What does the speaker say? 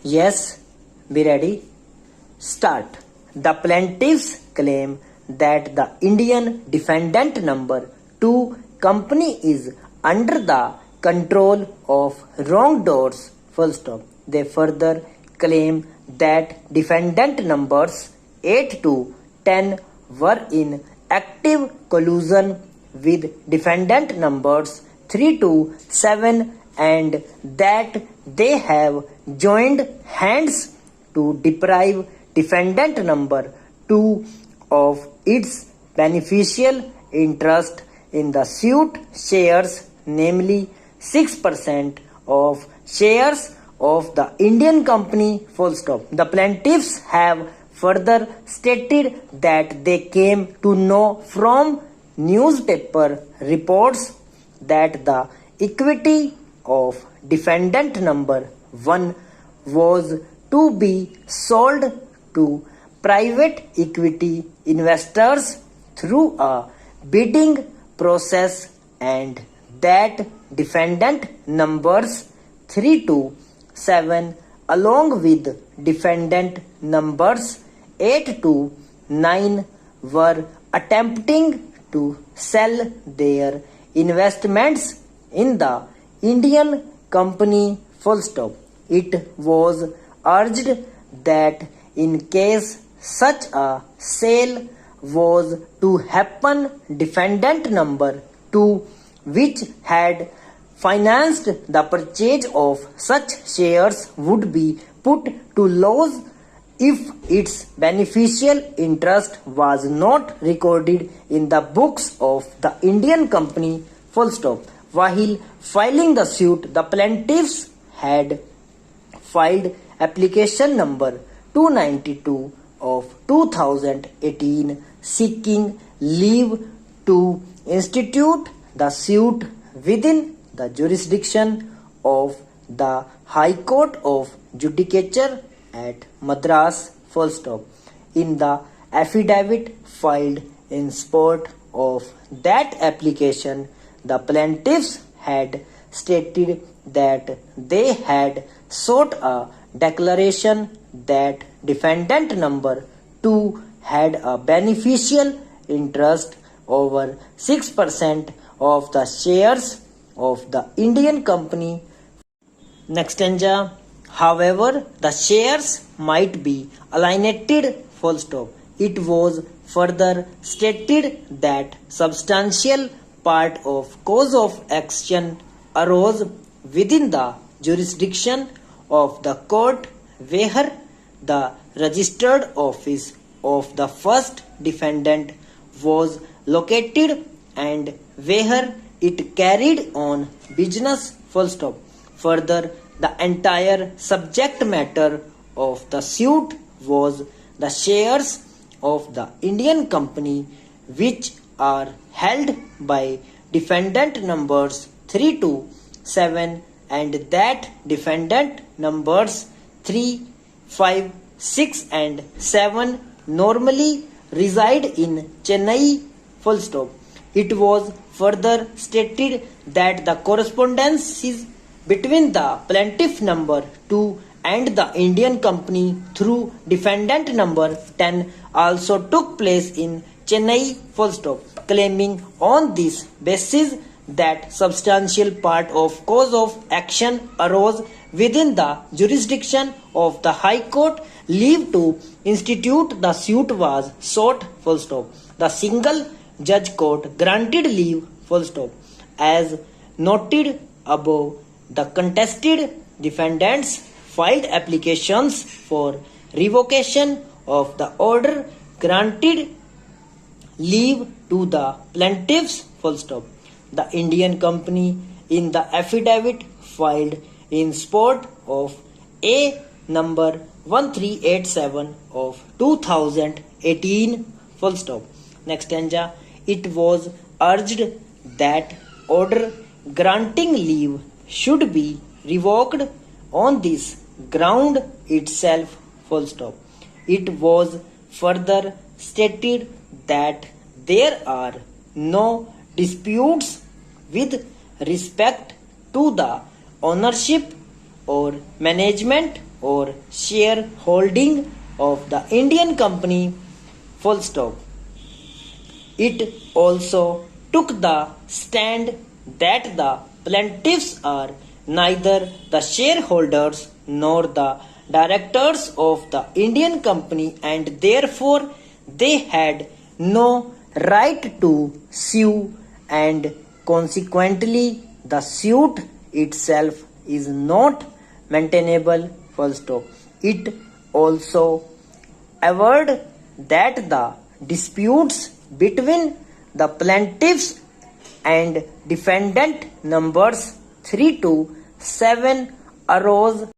Yes, be ready. Start. The plaintiffs claim that the Indian defendant number 2 company is under the control of wrongdoers. Full stop. They further claim that defendant numbers 8 to 10 were in active collusion with defendant numbers 3 to 7 and that they have joined hands to deprive defendant number 2 of its beneficial interest in the suit shares, namely 6% of shares of the Indian company. Full stop. The plaintiffs have further stated that they came to know from newspaper reports that the equity of defendant number 1 was to be sold to private equity investors through a bidding process and that defendant numbers 3 to 7 along with defendant numbers 8 to 9 were attempting to sell their investments in the Indian company. Full stop. It was urged that in case such a sale was to happen, defendant number 2, which had financed the purchase of such shares, would be put to loss if its beneficial interest was not recorded in the books of the Indian company. Full stop. While filing the suit, the plaintiffs had filed application number 292 of 2018 seeking leave to institute the suit within the jurisdiction of the High Court of Judicature at Madras. Full stop. In the affidavit filed in support of that application, the plaintiffs had stated that they had sought a declaration that defendant number 2 had a beneficial interest over 6% of the shares of the Indian company. Next stanza. However, the shares might be alienated. Full stop. It was further stated that substantial part of cause of action arose within the jurisdiction of the court where the registered office of the first defendant was located and where it carried on business. Full stop. Further, the entire subject matter of the suit was the shares of the Indian company which are held by defendant numbers 3 to 7 and that defendant numbers 3, 5, 6 and 7 normally reside in Chennai. Full stop. It was further stated that the correspondences between the plaintiff number 2 and the Indian company through defendant number 10 also took place in Chennai. Full stop. Claiming on this basis that substantial part of cause of action arose within the jurisdiction of the High Court, leave to institute the suit was sought. Full stop. The single judge court granted leave. Full stop. As noted above, the contested defendants filed applications for revocation of the order granted leave to the plaintiffs. Full stop. The Indian company in the affidavit filed in support of A number 1387 of 2018. Full stop. Next stanza. It was urged that order granting leave should be revoked on this ground itself. Full stop. It was further stated that there are no disputes with respect to the ownership or management or shareholding of the Indian company, full stop. It also took the stand that the plaintiffs are neither the shareholders nor the directors of the Indian company and therefore they had no right to sue, and consequently the suit itself is not maintainable, full stop. It also averred that the disputes between the plaintiffs and defendant numbers 3 to 7 arose